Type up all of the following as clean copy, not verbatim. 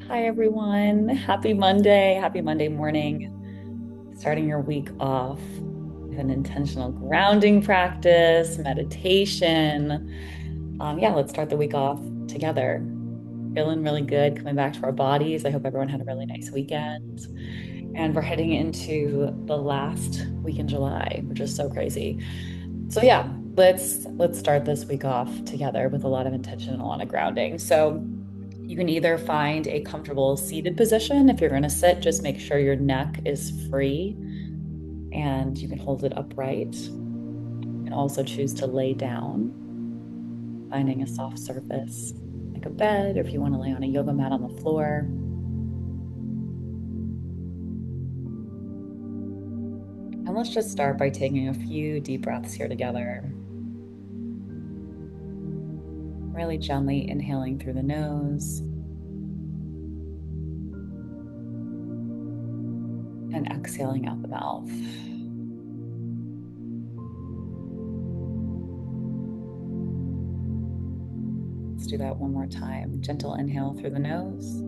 Hi, everyone. Happy Monday. Happy Monday morning. Starting your week off with an intentional grounding practice, meditation. Yeah, let's start the week off together. Feeling really good coming back to our bodies. I hope everyone had a really nice weekend. And we're heading into the last week in July, which is so crazy. So yeah, let's start this week off together with a lot of intention and a lot of grounding. So you can either find a comfortable seated position. If you're going to sit, just make sure your neck is free and you can hold it upright. You can also choose to lay down, finding a soft surface like a bed, or if you want to lay on a yoga mat on the floor. And let's just start by taking a few deep breaths here together. Really gently inhaling through the nose and exhaling out the mouth. Let's do that one more time. Gentle inhale through the nose.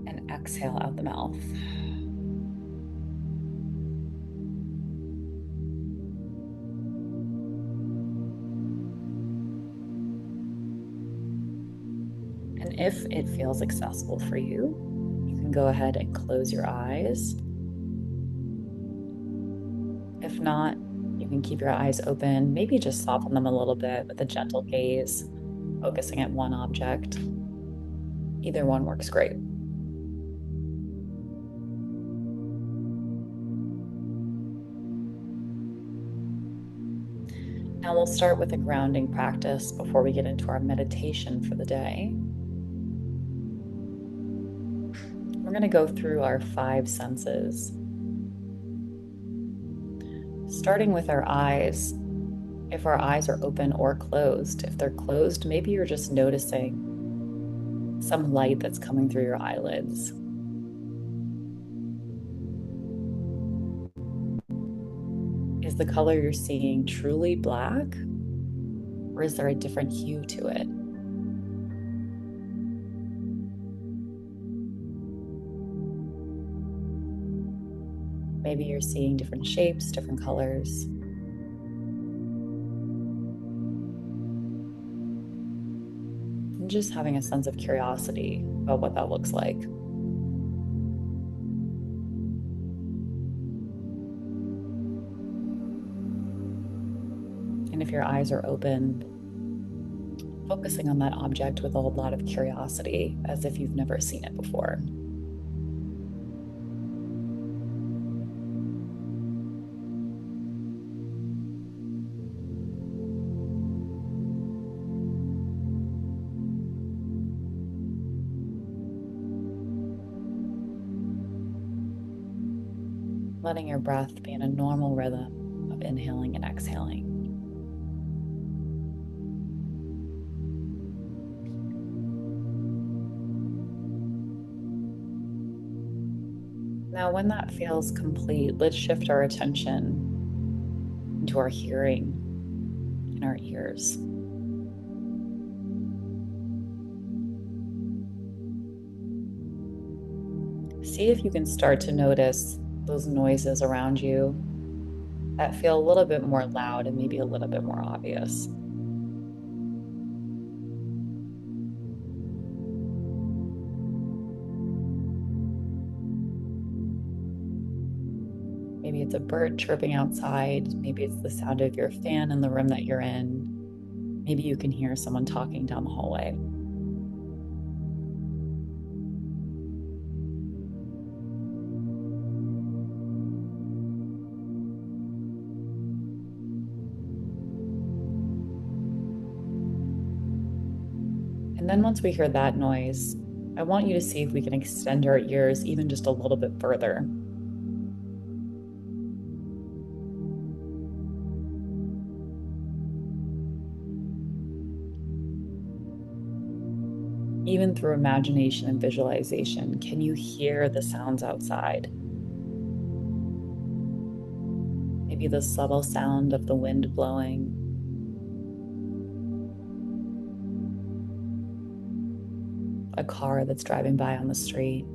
And exhale out the mouth. And if it feels accessible for you, you can go ahead and close your eyes. If not, you can keep your eyes open, maybe just soften them a little bit with a gentle gaze, focusing at one object. Either one works great. Now we'll start with a grounding practice before we get into our meditation for the day. We're going to go through our five senses. Starting with our eyes, if our eyes are open or closed. If they're closed, maybe you're just noticing some light that's coming through your eyelids. Is the color you're seeing truly black, or is there a different hue to it? Maybe you're seeing different shapes, different colors. And just having a sense of curiosity about what that looks like. And if your eyes are open, focusing on that object with a whole lot of curiosity, as if you've never seen it before. Letting your breath be in a normal rhythm of inhaling and exhaling. Now, when that feels complete, let's shift our attention into our hearing and our ears. See if you can start to notice those noises around you that feel a little bit more loud and maybe a little bit more obvious. Maybe it's a bird chirping outside. Maybe it's the sound of your fan in the room that you're in. Maybe you can hear someone talking down the hallway. And then once we hear that noise, I want you to see if we can extend our ears even just a little bit further. Even through imagination and visualization, can you hear the sounds outside? Maybe the subtle sound of the wind blowing, a car that's driving by on the street,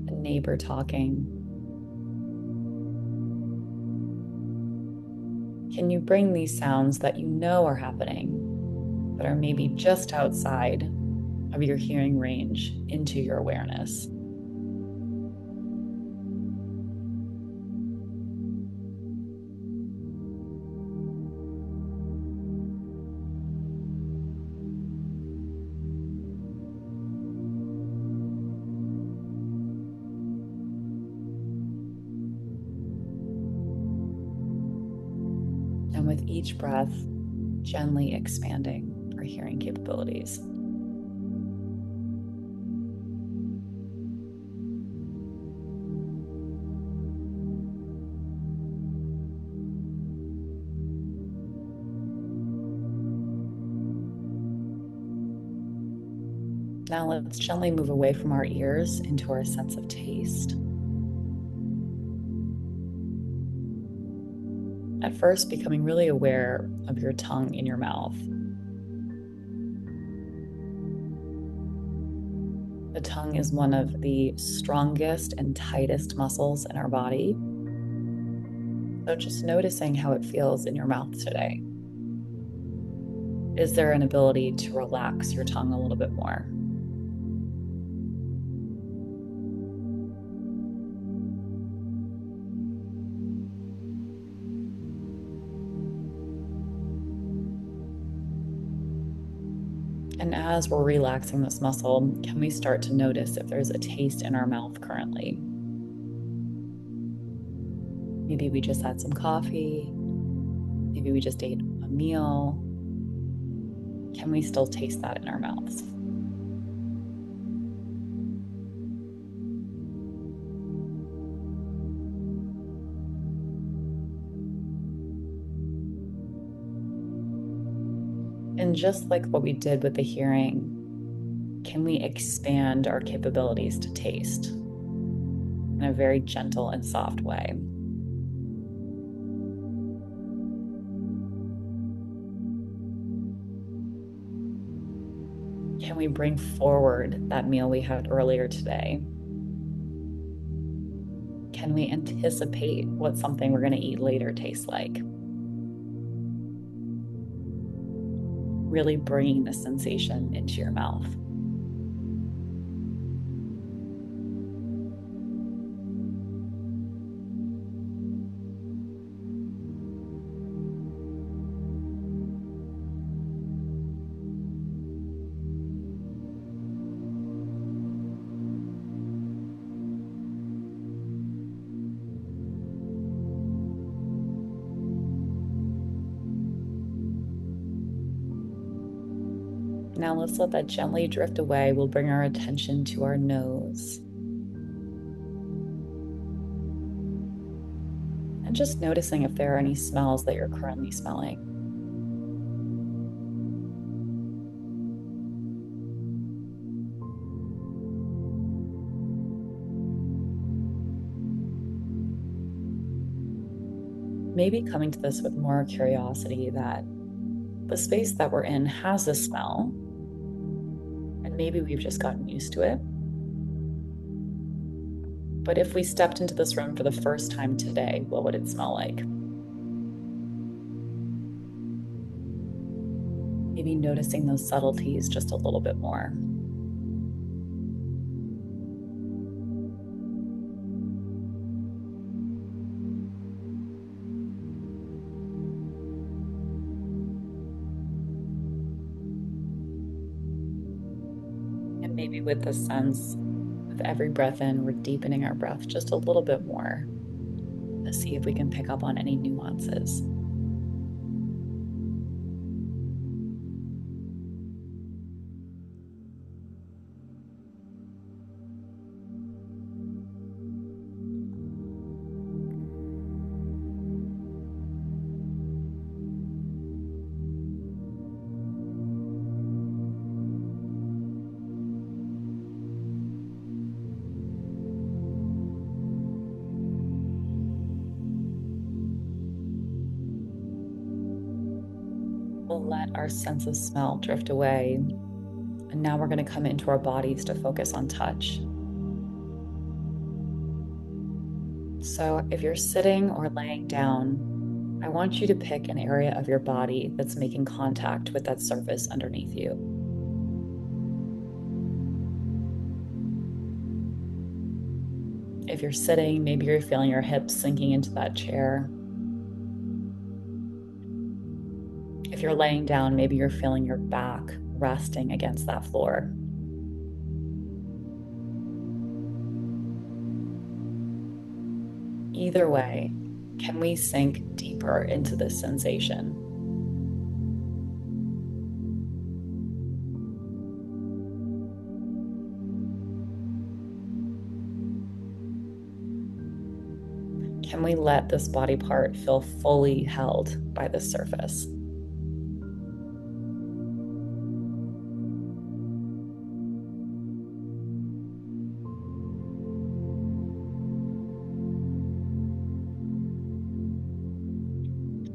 a neighbor talking. Can you bring these sounds that you know are happening, but are maybe just outside of your hearing range, into your awareness? And with each breath, gently expanding our hearing capabilities. Now let's gently move away from our ears into our sense of taste. At first, becoming really aware of your tongue in your mouth. The tongue is one of the strongest and tightest muscles in our body. So just noticing how it feels in your mouth today. Is there an ability to relax your tongue a little bit more? And as we're relaxing this muscle, can we start to notice if there's a taste in our mouth currently? Maybe we just had some coffee. Maybe we just ate a meal. Can we still taste that in our mouths? And just like what we did with the hearing, can we expand our capabilities to taste in a very gentle and soft way? Can we bring forward that meal we had earlier today? Can we anticipate what something we're going to eat later tastes like? Really bringing the sensation into your mouth. Now let's let that gently drift away. We'll bring our attention to our nose. And just noticing if there are any smells that you're currently smelling. Maybe coming to this with more curiosity that the space that we're in has a smell, and maybe we've just gotten used to it. But if we stepped into this room for the first time today, what would it smell like? Maybe noticing those subtleties just a little bit more. And maybe with the sense of every breath in, we're deepening our breath just a little bit more to see if we can pick up on any nuances. we'll let our sense of smell drift away. And now we're going to come into our bodies to focus on touch. So if you're sitting or laying down, I want you to pick an area of your body that's making contact with that surface underneath you. If you're sitting, maybe you're feeling your hips sinking into that chair. If you're laying down, maybe you're feeling your back resting against that floor. Either way, can we sink deeper into this sensation? Can we let this body part feel fully held by the surface?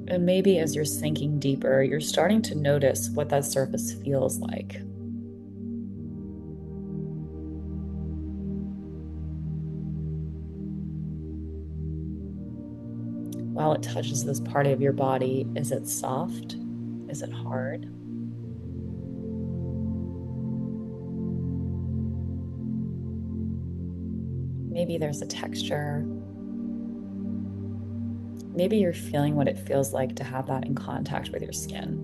And maybe as you're sinking deeper, you're starting to notice what that surface feels like. While it touches this part of your body, is it soft? Is it hard? Maybe there's a texture. Maybe you're feeling what it feels like to have that in contact with your skin.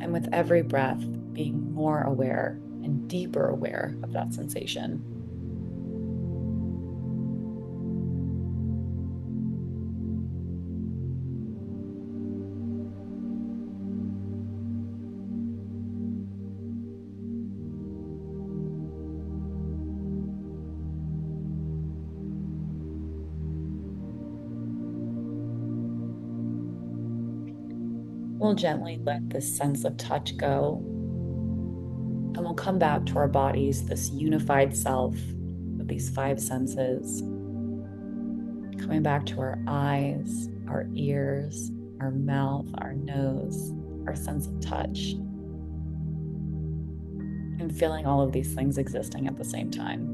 And with every breath, being more aware and deeper aware of that sensation. We'll gently let this sense of touch go, and we'll come back to our bodies, this unified self with these five senses, coming back to our eyes, our ears, our mouth, our nose, our sense of touch, and feeling all of these things existing at the same time.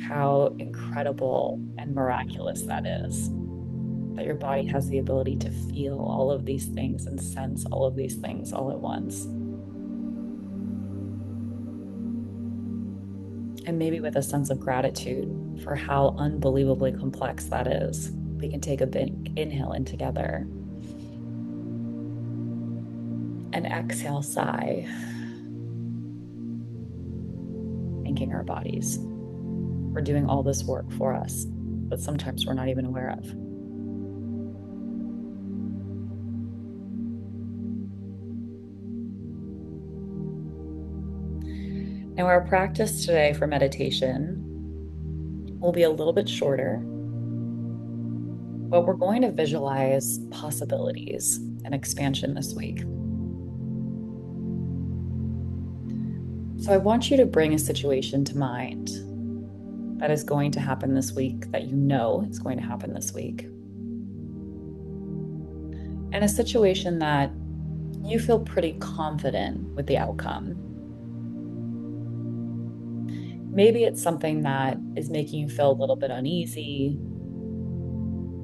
How incredible and miraculous that is. That your body has the ability to feel all of these things and sense all of these things all at once. And maybe with a sense of gratitude for how unbelievably complex that is, we can take a big inhale in together. And exhale, sigh. Thanking our bodies for doing all this work for us, but sometimes we're not even aware of. Now, our practice today for meditation will be a little bit shorter, but we're going to visualize possibilities and expansion this week. So I want you to bring a situation to mind that is going to happen this week, that you know is going to happen this week. And a situation that you feel pretty confident with the outcome. Maybe it's something that is making you feel a little bit uneasy.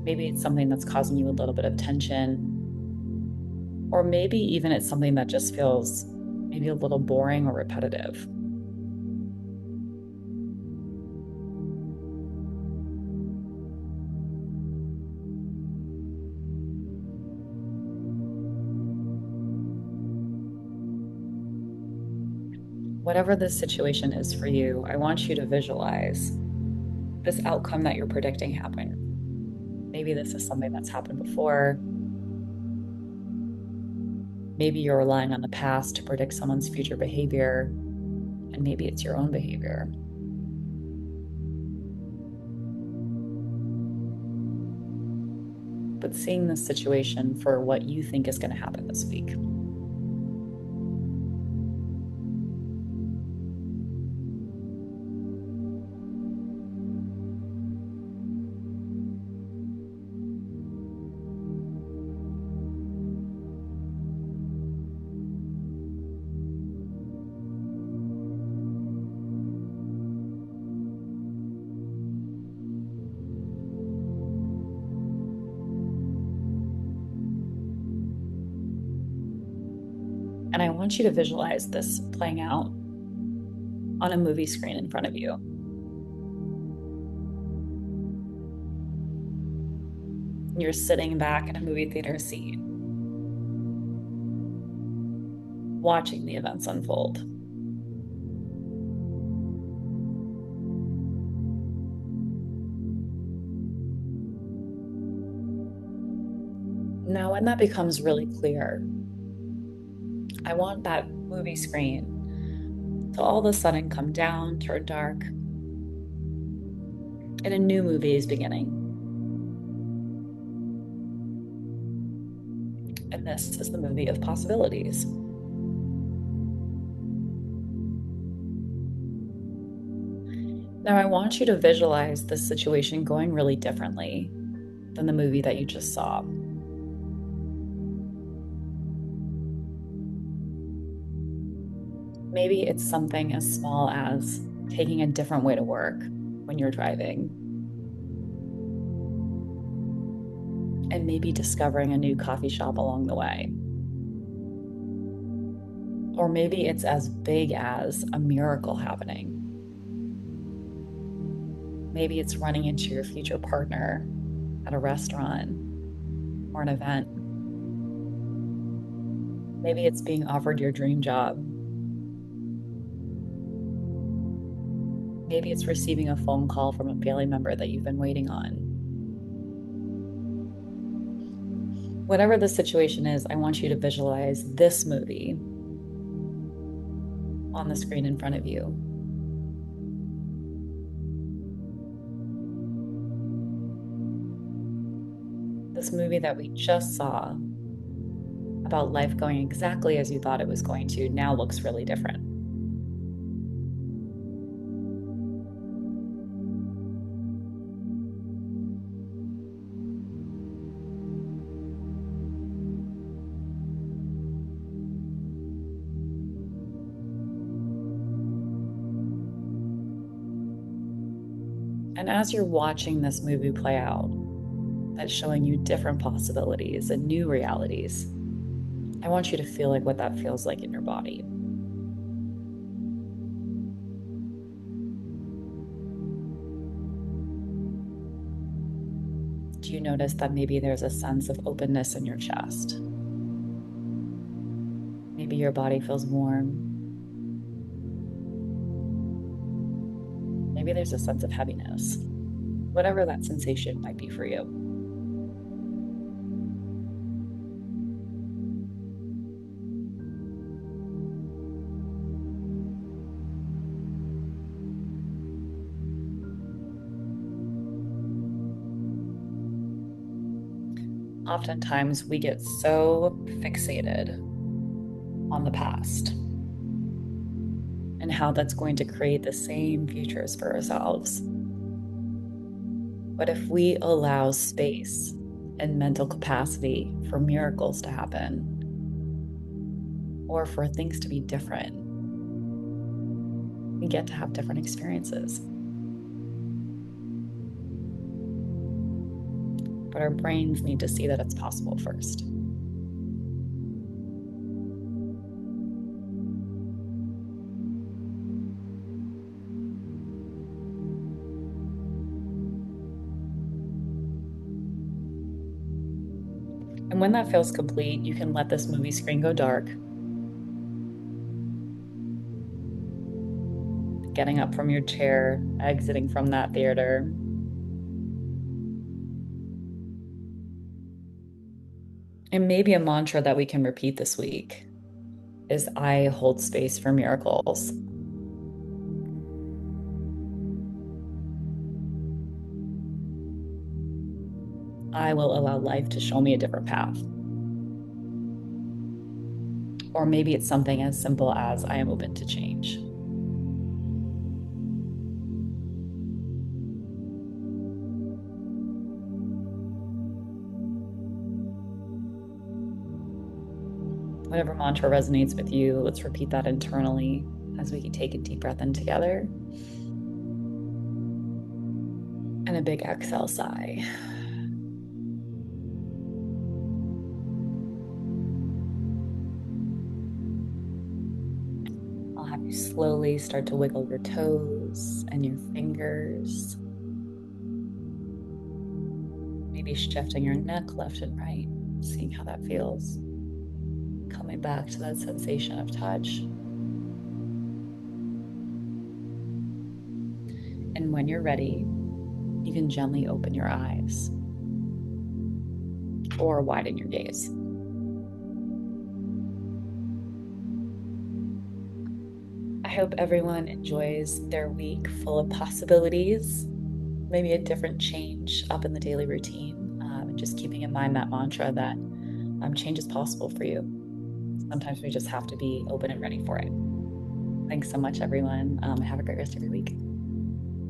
Maybe it's something that's causing you a little bit of tension. Or maybe even it's something that just feels maybe a little boring or repetitive. Whatever this situation is for you, I want you to visualize this outcome that you're predicting happen. Maybe this is something that's happened before. Maybe you're relying on the past to predict someone's future behavior, and maybe it's your own behavior. But seeing this situation for what you think is going to happen this week. want you to visualize this playing out on a movie screen in front of you. You're sitting back in a movie theater seat, watching the events unfold. Now, when that becomes really clear, I want that movie screen to all of a sudden come down, turn dark, and a new movie is beginning. And this is the movie of possibilities. Now, I want you to visualize this situation going really differently than the movie that you just saw. Maybe it's something as small as taking a different way to work when you're driving, and maybe discovering a new coffee shop along the way. Or maybe it's as big as a miracle happening. Maybe it's running into your future partner at a restaurant or an event. Maybe it's being offered your dream job. Maybe it's receiving a phone call from a family member that you've been waiting on. Whatever the situation is, I want you to visualize this movie on the screen in front of you. This movie that we just saw about life going exactly as you thought it was going to now looks really different. And as you're watching this movie play out, that's showing you different possibilities and new realities, I want you to feel like what that feels like in your body. Do you notice that maybe there's a sense of openness in your chest? Maybe your body feels warm. Maybe there's a sense of heaviness, whatever that sensation might be for you. Oftentimes, we get so fixated on the past and how that's going to create the same futures for ourselves. But if we allow space and mental capacity for miracles to happen, or for things to be different, we get to have different experiences. But our brains need to see that it's possible first. And when that feels complete, you can let this movie screen go dark. Getting up from your chair, exiting from that theater. And maybe a mantra that we can repeat this week is I hold space for miracles. I will allow life to show me a different path. Or maybe it's something as simple as I am open to change. Whatever mantra resonates with you, let's repeat that internally as we take a deep breath in together. And a big exhale sigh. slowly start to wiggle your toes and your fingers, maybe shifting your neck left and right, seeing how that feels. Coming back to that sensation of touch. And when you're ready, you can gently open your eyes or widen your gaze. I hope everyone enjoys their week full of possibilities, maybe a different change up in the daily routine, and just keeping in mind that mantra that change is possible for you. Sometimes we just have to be open and ready for it. Thanks so much, everyone. Have a great rest of your week.